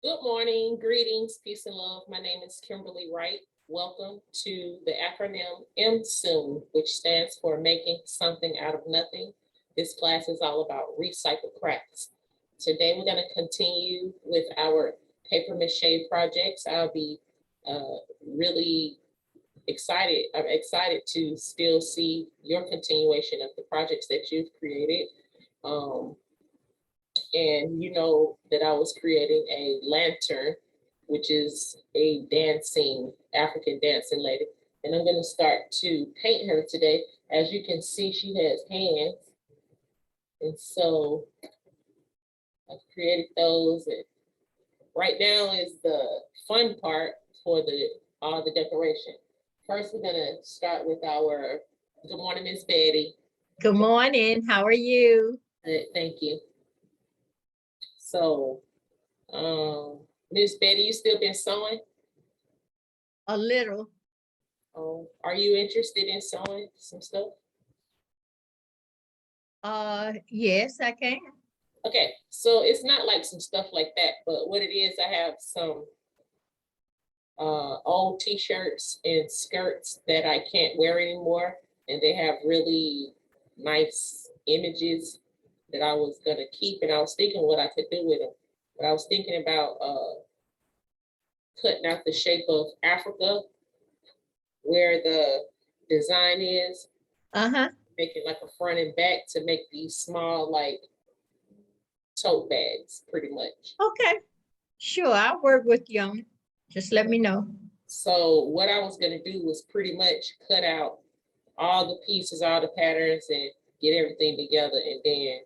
Good morning, greetings, peace and love. My name is Kimberlie Wright. Welcome to the acronym MSOON, which stands for Making Something Out of Nothing. This class is all about recycled crafts. Today, we're going to continue with our paper mache projects. I'll be really excited. I'm excited to still see your continuation of the projects that you've created. And you know that I was creating a lantern, which is a dancing, African dancing lady. And I'm going to start to paint her today. As you can see, she has hands. And so I've created those. And right now is the fun part for all the decoration. First, we're going to start with our, good morning, Miss Betty. Good morning. How are you? Thank you. So, Miss Betty, you still been sewing? A little. Oh, are you interested in sewing some stuff? Yes, I can. Okay, so it's not like some stuff like that, but what it is, I have some old t-shirts and skirts that I can't wear anymore, and they have really nice images that I was gonna keep, and I was thinking what I could do with them. But I was thinking about cutting out the shape of Africa where the design is. Making like a front and back to make these small like tote bags, pretty much. Okay. Sure, I'll work with you on it. Just let me know. So what I was gonna do was pretty much cut out all the pieces, all the patterns, and get everything together, and then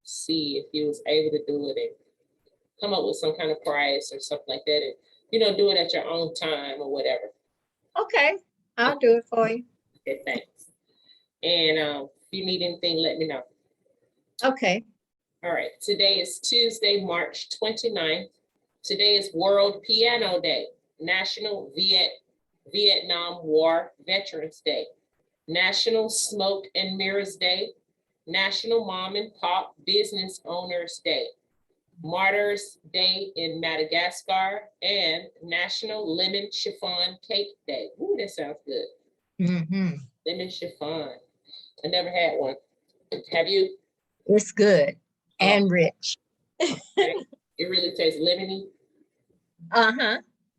see if you was able to do it and come up with some kind of price or something like that, and do it at your own time or whatever. Okay, I'll do it for you. Okay, thanks. And if you need anything, let me know. Okay. All right, today is Tuesday, March 29th. Today is World Piano Day, National Vietnam War Veterans Day, National Smoke and Mirrors Day, National Mom and Pop Business Owners Day, Martyrs Day in Madagascar, and National Lemon Chiffon Cake Day. Ooh, that sounds good. Lemon chiffon. I never had one. Have you? It's good and rich. Okay. It really tastes lemony.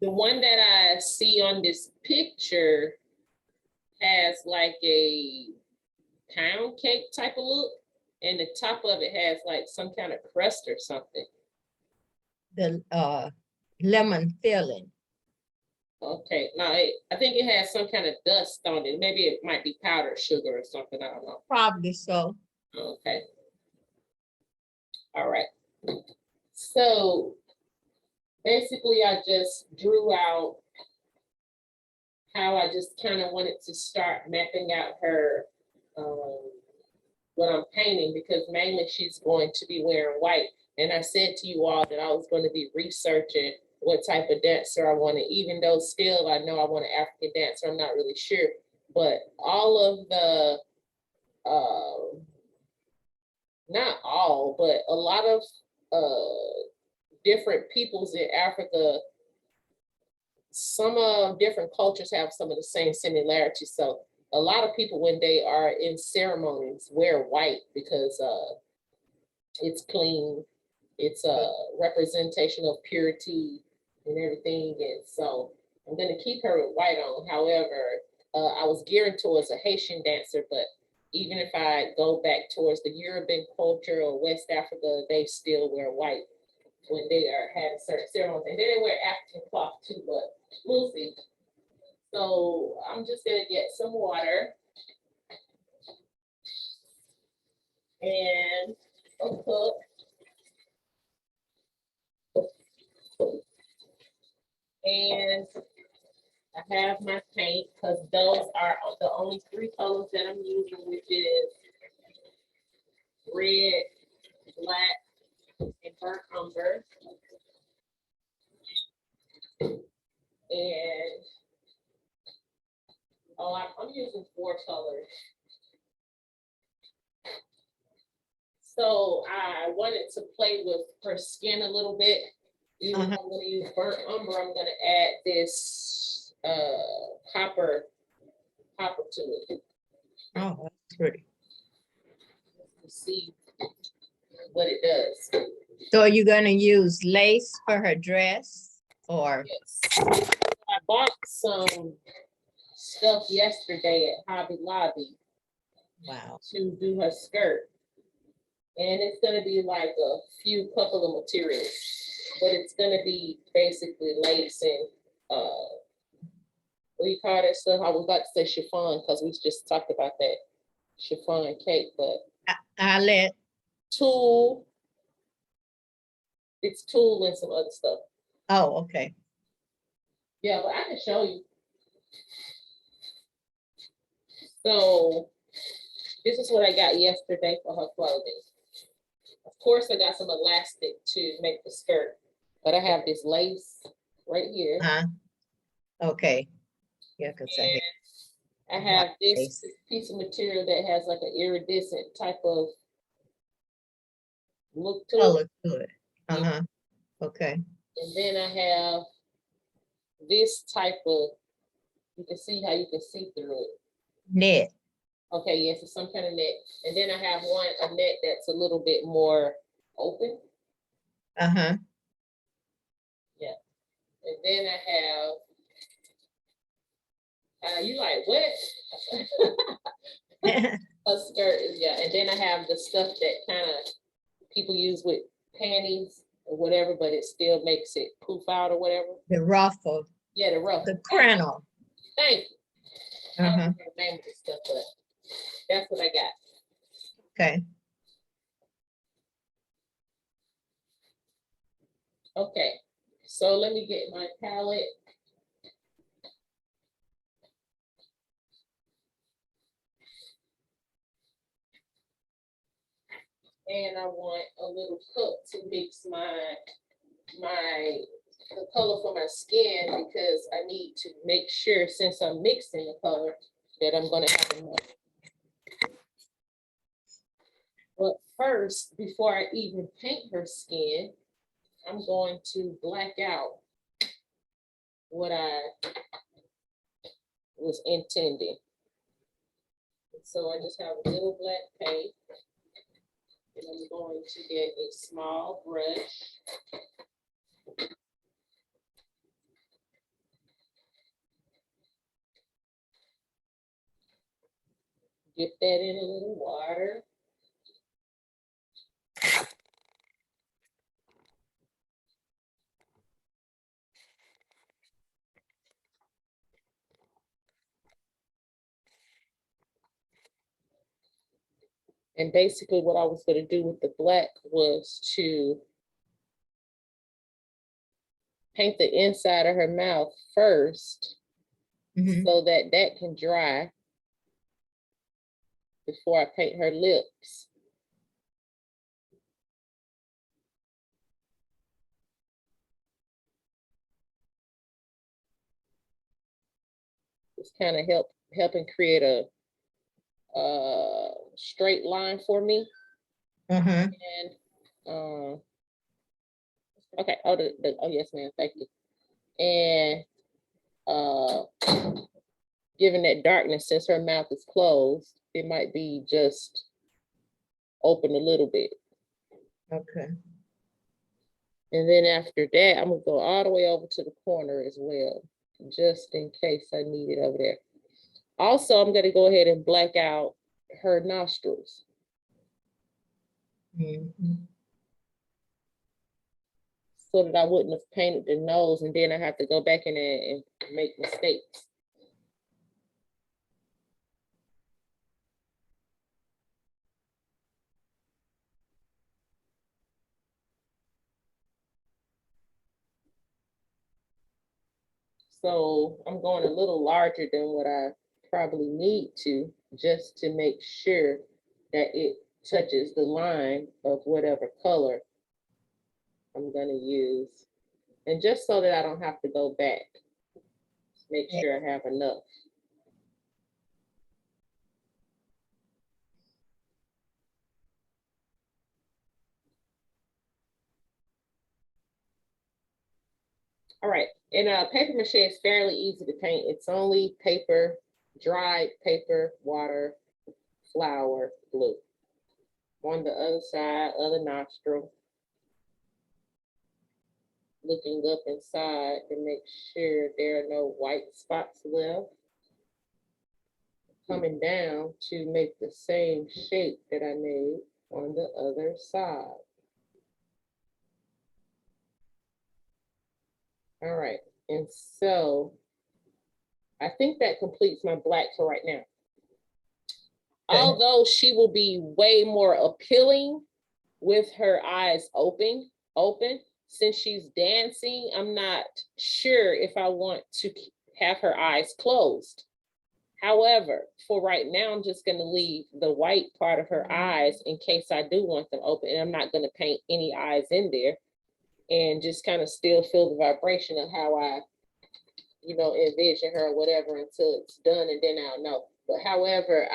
The one that I see on this picture has like a pound cake type of look, and the top of it has like some kind of crust or something. The lemon filling. Okay, now I think it has some kind of dust on it. Maybe it might be powdered sugar or something. I don't know. Probably so. Okay. All right. So basically, I just drew out how I just kind of wanted to start mapping out her, what I'm painting, because mainly she's going to be wearing white. And I said to you all that I was going to be researching what type of dancer I wanted, even though still I know I want an African dancer, I'm not really sure. But all of the, not all, but a lot of different peoples in Africa, some different cultures have some of the same similarities. So a lot of people, when they are in ceremonies, wear white because it's clean. It's a representation of purity and everything. And so I'm going to keep her with white on. However, I was gearing towards a Haitian dancer, but even if I go back towards the Yoruban culture or West Africa, they still wear white when they are having certain ceremonies. And then they wear African cloth too, but we'll see. So I'm just gonna get some water and a hook. And I have my paint, because those are the only three colors that I'm using, which is red, black, and burnt umber. And I'm using 4 colors. So I wanted to play with her skin a little bit Even if I'm gonna use burnt umber, I'm gonna add this copper to it Oh, that's pretty. to see what it does. So are you gonna use lace for her dress or? Yes. I bought some stuff yesterday at Hobby Lobby Wow. to do her skirt. And it's gonna be like a few couple of materials, but it's gonna be basically lace and what do you call that stuff? I was about to say chiffon because we just talked about that chiffon cake, but Eyelet. tulle. It's tulle and some other stuff. Oh, okay. Yeah, but I can show you. So this is what I got yesterday for her clothing. Of course, I got some elastic to make the skirt, but I have this lace right here. Okay. Yeah, because I have this lace. piece of material that has like an iridescent type of look to it. color to it. Okay. And then I have this type of, you can see how you can see through it. Net. Okay, yes, it's some kind of net. And then I have a net that's a little bit more open. Yeah. And then I have, you like what? A skirt, yeah. And then I have the stuff that kind of people use with panties or whatever, but it still makes it poof out or whatever. The ruffle. Yeah, the ruffle. The crannel. Thank you. I don't know the name of this stuff, but that's what I got. Okay. Okay, so let me get my palette. And I want a little cup to mix the color for my skin, because I need to make sure, since I'm mixing the color, that I'm gonna have enough. But first, before I even paint her skin, I'm going to black out what I was intending. So I just have a little black paint, and I'm going to get a small brush. Dip that in a little water. And basically what I was going to do with the black was to paint the inside of her mouth first, so that that can dry before I paint her lips. It's kind of helping create a straight line for me. And okay, oh yes, ma'am, thank you. And given that darkness, since her mouth is closed, it might be just open a little bit. Okay. And then after that, I'm gonna go all the way over to the corner as well, just in case I need it over there. Also, I'm gonna go ahead and black out her nostrils. So that I wouldn't have painted the nose, and then I have to go back in there and make mistakes. So I'm going a little larger than what I probably need to, just to make sure that it touches the line of whatever color I'm gonna use. And just so that I don't have to go back, make sure I have enough. All right, and paper mache is fairly easy to paint. It's only paper, dried paper, water, flour, glue. On the other side, other nostril. Looking up inside to make sure there are no white spots left. Coming down to make the same shape that I made on the other side. All right, and so I think that completes my black for right now. Okay. Although she will be way more appealing with her eyes open, since she's dancing, I'm not sure if I want to have her eyes closed. However, for right now, I'm just gonna leave the white part of her eyes in case I do want them open, and I'm not gonna paint any eyes in there, and just kind of still feel the vibration of how I, envision her or whatever until it's done, and then I'll know. But however,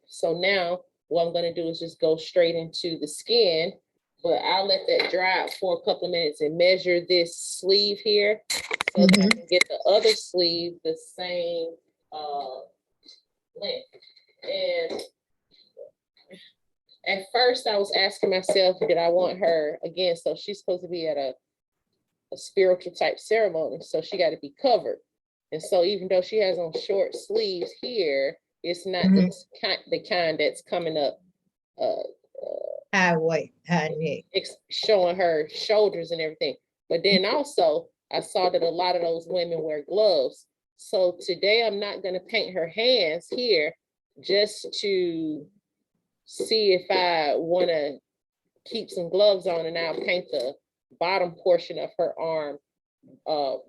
so now what I'm gonna do is just go straight into the skin, but I'll let that dry out for a couple of minutes and measure this sleeve here so that I can get the other sleeve the same length. And at first I was asking myself, did I want her, again, so she's supposed to be at a spiritual type ceremony, so she got to be covered. And so even though she has on short sleeves here, it's not the kind that's coming up High neck. showing her shoulders and everything. But then also I saw that a lot of those women wear gloves. So today I'm not going to paint her hands here, just to see if I want to keep some gloves on, and I'll paint the bottom portion of her arm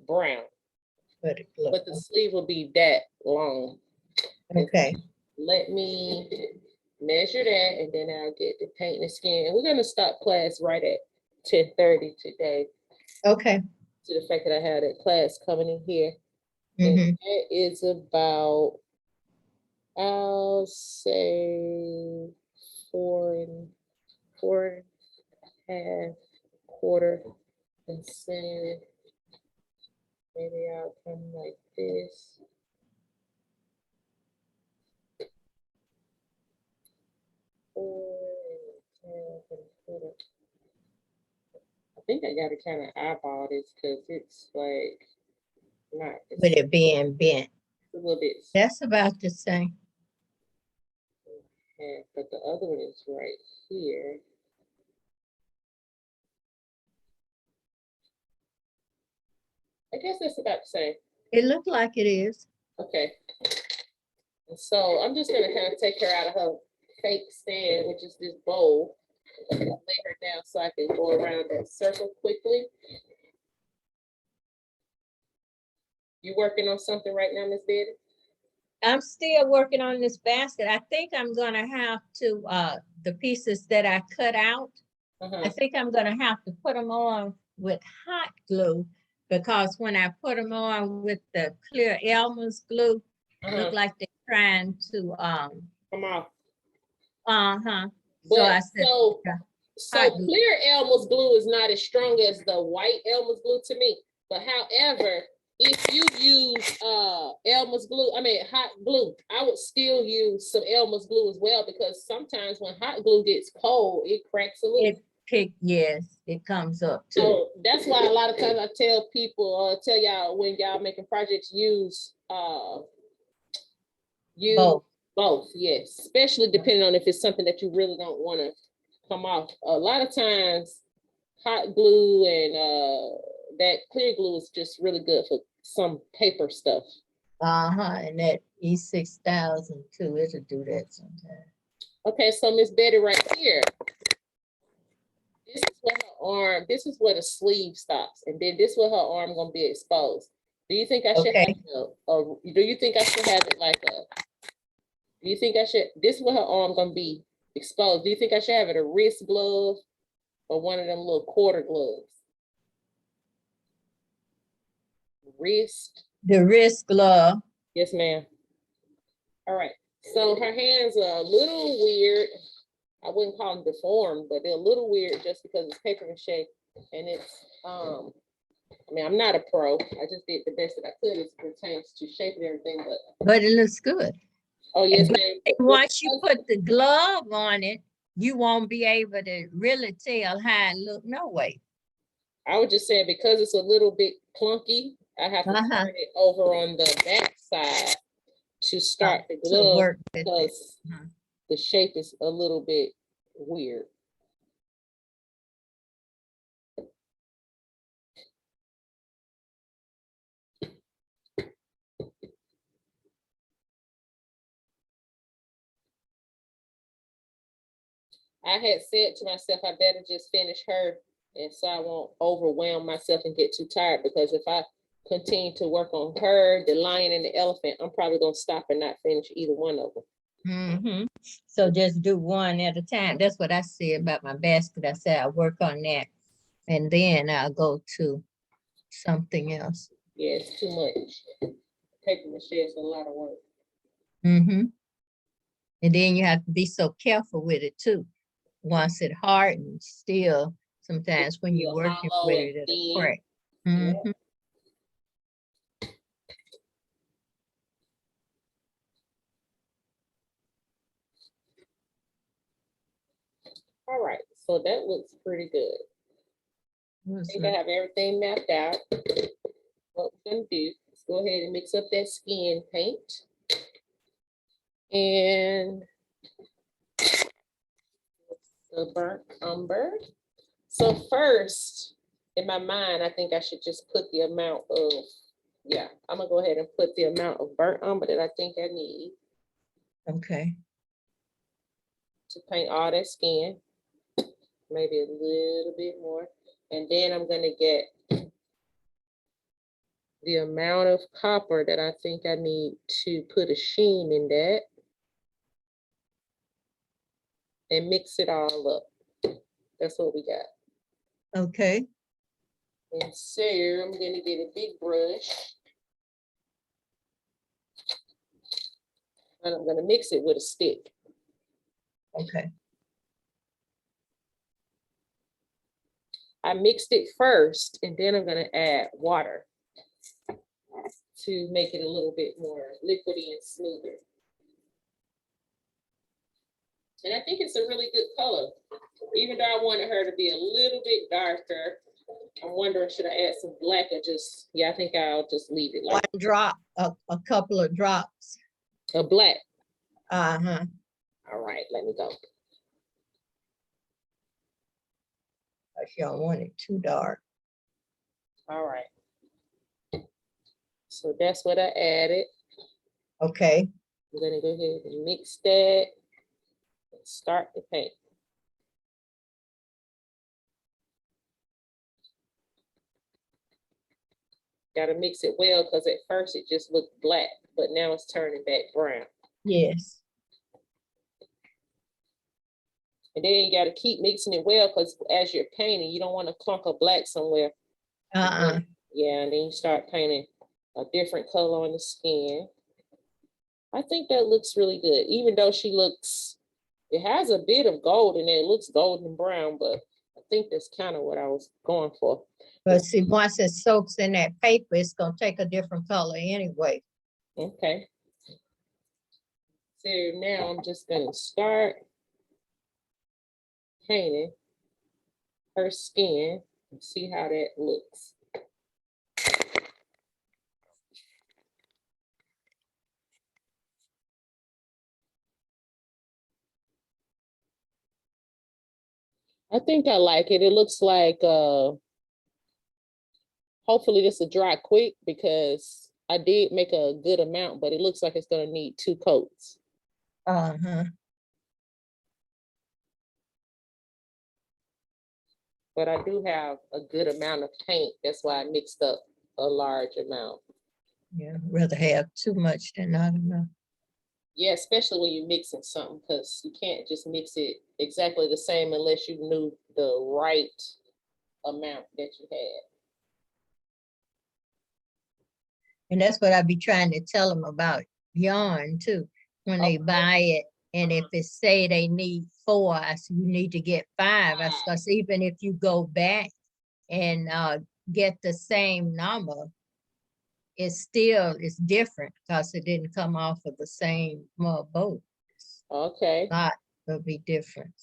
brown. But the sleeve will be that long. Okay. Let me measure that, and then I'll get to painting the skin. And we're going to stop class right at 10:30 today. Okay. To the fact that I had that class coming in here. And that is about, I'll say, 4.5 quarter. And then maybe I'll come like this. I think I gotta kind of eyeball this because it's like not. With it being bent. A little bit. That's about the same. Yeah, but the other one is right here. I guess that's about the same. It looked like it is. Okay. And so I'm just gonna kind of take her out of her fake stand, which is this bowl. Lay her down so I can go around that circle quickly. You working on something right now, Miss Betty? I'm still working on this basket. I think I'm gonna have to, the pieces that I cut out, I think I'm gonna have to put them on with hot glue, because when I put them on with the clear Elmer's glue, look like they're trying to come off. So I said, so clear Elmer's glue is not as strong as the white Elmer's glue to me. But however, if you use Elmer's glue, hot glue, I would still use some Elmer's glue as well, because sometimes when hot glue gets cold, it cracks a little. Yes, it comes up too. So that's why a lot of times I tell people, tell y'all when y'all making projects, use both, yes, especially depending on if it's something that you really don't want to come off. A lot of times hot glue and that clear glue is just really good for some paper stuff. And that E6000 too, it'll do that sometimes. Okay, so Miss Betty right here, this is where her arm, this is where the sleeve stops, and then this is where her arm gonna be exposed. Do you think I should have do you think I should have it like do you think I should, this is where her arm gonna be exposed. Do you think I should have it a wrist glove or one of them little quarter gloves? The wrist glove. Yes, ma'am. All right. So her hands are a little weird. I wouldn't call them deformed, but they're a little weird just because it's paper mache, and it's I mean, I'm not a pro. I just did the best that I could as it pertains to shape and everything, but But it looks good. oh yes, But ma'am. once you put the glove on it, you won't be able to really tell how it look no way. I would just say because it's a little bit clunky, I have to turn it over on the back side to start the glove work with it. because the shape is a little bit weird. I had said to myself, I better just finish her, and so I won't overwhelm myself and get too tired, because if I continue to work on her, the lion and the elephant, I'm probably gonna stop and not finish either one of them. So just do one at a time. That's what I said about my basket. I said I work on that, and then I'll go to something else. Yeah, it's too much. Paper mache is a lot of work. And then you have to be so careful with it too. Once it hardens, still sometimes when you're working with it, it'll crack. All right, so that looks pretty good. I think I have everything mapped out. What we're gonna do is go ahead and mix up that skin paint. And the burnt umber. So first, in my mind, I think I should just put the amount of, yeah, I'm gonna go ahead and put the amount of burnt umber that I think I need. Okay. To paint all that skin, maybe a little bit more. And then I'm gonna get the amount of copper that I think I need to put a sheen in that. And mix it all up. That's what we got. Okay. And so I'm gonna get a big brush. And I'm gonna mix it with a stick. Okay. I mixed it first, and then I'm gonna add water to make it a little bit more liquidy and smoother. And I think it's a really good color. Even though I wanted her to be a little bit darker, I'm wondering, should I add some black or just, yeah, I think I'll just leave it like one drop, a couple of drops. A black. All right, let me go. You don't want it too dark. All right. So that's what I added. Okay. I'm gonna go ahead and mix that and start the paint. Gotta mix it well, because at first it just looked black, but now it's turning back brown. Yes. And then you gotta keep mixing it well, because as you're painting, you don't want to clunk of black somewhere. Yeah, and then you start painting a different color on the skin. I think that looks really good, even though she looks, it has a bit of gold in it. It looks golden brown, but I think that's kind of what I was going for. But see, once it soaks in that paper, it's gonna take a different color anyway. Okay. So now I'm just gonna start painting her skin and see how that looks. I think I like it. It looks like hopefully this will dry quick, because I did make a good amount, but it looks like it's gonna need 2 coats. But I do have a good amount of paint. That's why I mixed up a large amount. Yeah, rather have too much than not enough. Yeah, especially when you're mixing something, because you can't just mix it exactly the same unless you knew the right amount that you had. And that's what I be trying to tell them about yarn too. When they buy it, and if it say they need 4, I said you need to get 5. Because even if you go back and get the same number, it's still, it's different because it didn't come off of the same boat. Okay. Lot will be different.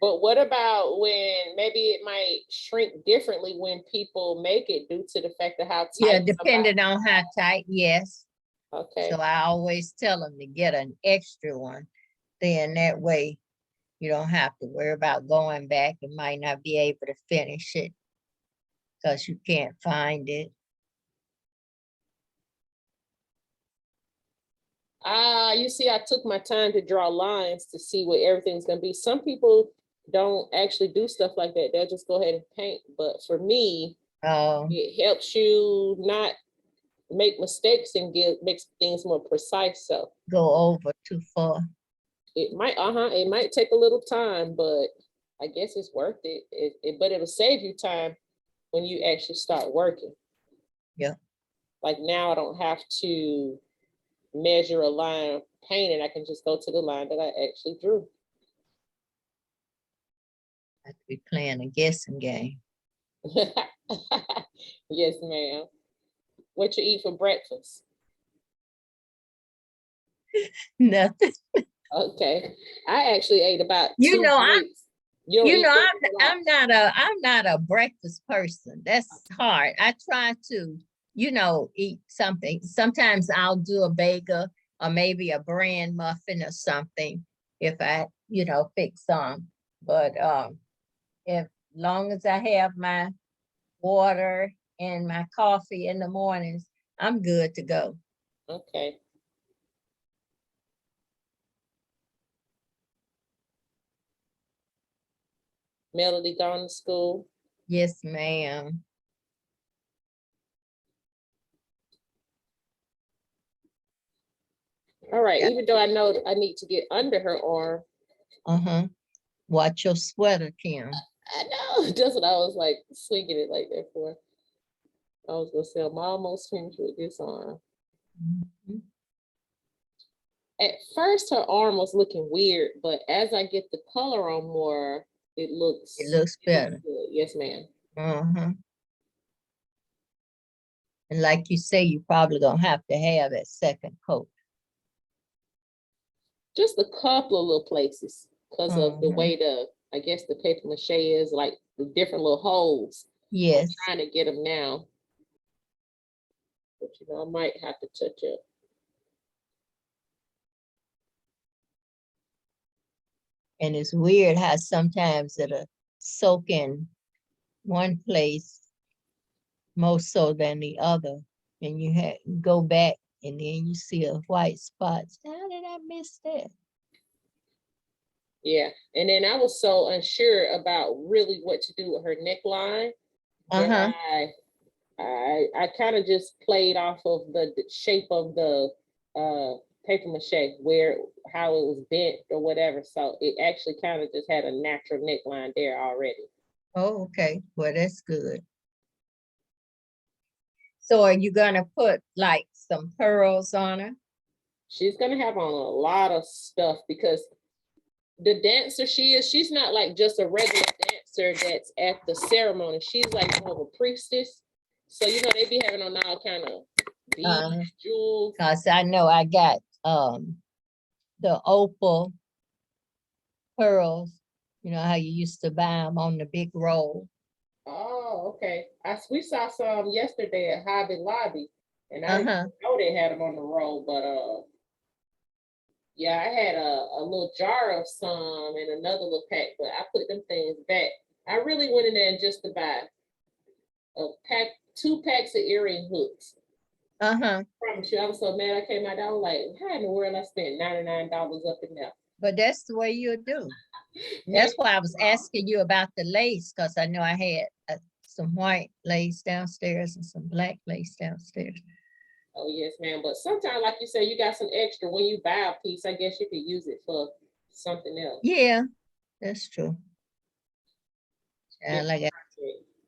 But what about when maybe it might shrink differently when people make it due to the fact of how tight? Yeah, depending on how tight, yes. Okay. So I always tell them to get an extra one. Then that way you don't have to worry about going back and might not be able to finish it because you can't find it. You see, I took my time to draw lines to see what everything's gonna be. Some people don't actually do stuff like that. They'll just go ahead and paint. But for me, it helps you not make mistakes and makes things more precise. So go over too far. It might take a little time, but I guess it's worth it. But it'll save you time when you actually start working. Yeah. Like now I don't have to measure a line painting. I can just go to the line that I actually drew. I could be playing a guessing game. Yes, ma'am. What you eat for breakfast? Nothing. Okay. I actually ate about you two know, grapes. I'm not a breakfast person. That's hard. I try to, eat something. Sometimes I'll do a bagel or maybe a bran muffin or something if I, fix some. But if long as I have my water and my coffee in the mornings, I'm good to go. Okay. Melody gone to school? Yes, ma'am. All right, even though I know I need to get under her arm. Watch your sweater, Kim. I know. That's what I was like swinging it like that for. I was gonna say I'm almost finished with this arm. At first her arm was looking weird, but as I get the color on more, it looks better. Good. Yes, ma'am. And like you say, you probably gonna have to have that second coat. Just a couple of little places because of the way I guess the paper mache is, like the different little holes. Yes. I'm trying to get them now. But I might have to touch up. And it's weird how sometimes it'll soak in one place more so than the other. And you go back and then you see a white spot. How did I miss that? Yeah. And then I was so unsure about really what to do with her neckline. I kind of just played off of the shape of the paper mache, how it was bent or whatever. So it actually kind of just had a natural neckline there already. Oh, okay. Well, that's good. So are you gonna put like some pearls on her? She's gonna have on a lot of stuff because the dancer she's not like just a regular dancer that's at the ceremony. She's like more of a priestess. So they be having on all kind of beads, jewels. Cause I know I got the opal pearls. You know how you used to buy them on the big roll. Oh, okay. We saw some yesterday at Hobby Lobby, and I didn't know they had them on the roll, but yeah, I had a little jar of some and another little pack, but I put them things back. I really went in there just to buy two packs of earring hooks. I promise you, I was so mad. I came out, I was like, how in the world I spent $99 up in there? But that's the way you do. That's why I was asking you about the lace, because I know I had some white lace downstairs and some black lace downstairs. Oh, yes, ma'am. But sometimes, like you said, you got some extra. When you buy a piece, I guess you could use it for something else. Yeah, that's true. Yeah, like I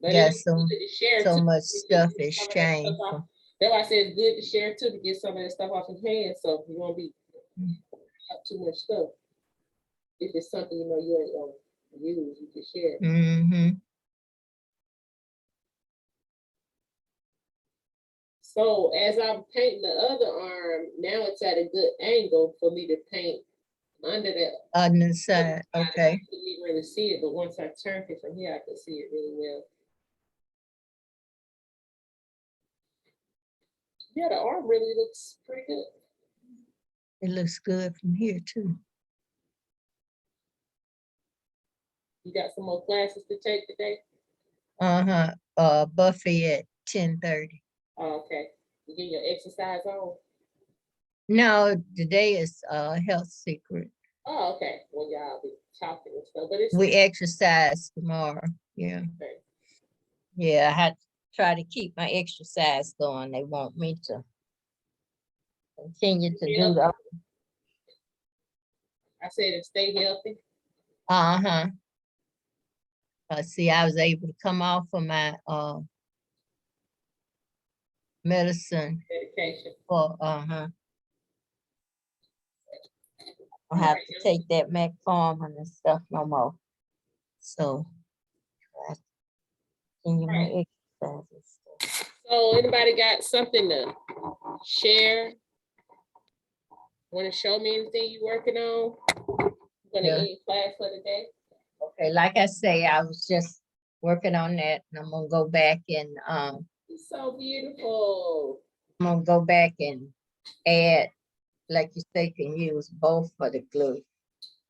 but got so much stuff is changed. That's why I said it's good to share too, to get some of that stuff off your hands, so you won't be up too much stuff. If it's something you ain't gonna use, you can share. So as I'm painting the other arm, now it's at a good angle for me to paint under that. On the side, okay. I couldn't even really see it, but once I turned it from here, I could see it really well. Yeah, the arm really looks pretty good. It looks good from here too. You got some more classes to take today? Buffet at 10:30. Oh, okay. You getting your exercise on? No, today is health secret. Oh, okay. Well, y'all be talking and stuff, but it's We exercise tomorrow. Yeah. okay. Yeah, I had to try to keep my exercise going. They want me to continue to do that. I said to stay healthy. See, I was able to come off of my medicine Medication. for I don't have to take that metformin and stuff no more. So I continue my exercise and stuff. So anybody got something to share? Want to show me anything you working on? Gonna end class for the day? Okay, like I say, I was just working on that, and I'm gonna go back and It's so beautiful. I'm gonna go back and add, like you say, can use both for the glue.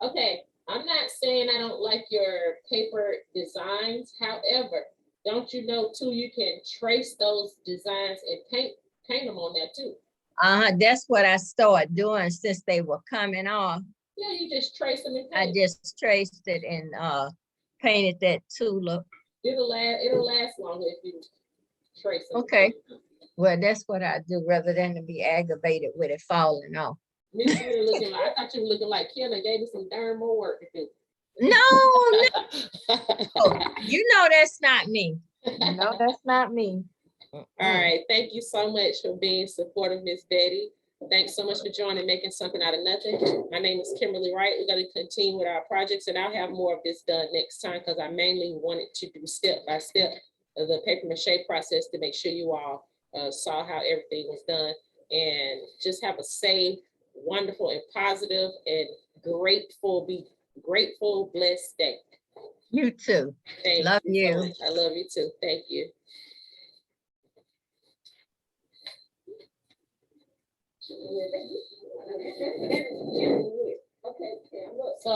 Okay, I'm not saying I don't like your paper designs. However, don't you know too, you can trace those designs and paint them on that too. That's what I started doing since they were coming off. Yeah, you just trace them and I paint. just traced it and painted that tulip. It'll last longer if you trace them. Okay. Well, that's what I do rather than to be aggravated with it falling off. Miss Betty looking like, I thought you were looking like Kelly gave me some darn more work to do. No, you know that's not me. No, that's not me. All right, thank you so much for being supportive, Miss Betty. Thanks so much for joining Making Something Out of Nothing. My name is Kimberlie Wright. We're going to continue with our projects, and I'll have more of this done next time because I mainly wanted to do step by step of the paper mache process to make sure you all saw how everything was done, and just have a safe, wonderful, and positive and grateful, blessed day. You too. Love you. So much. I love you too. Thank you. Okay, so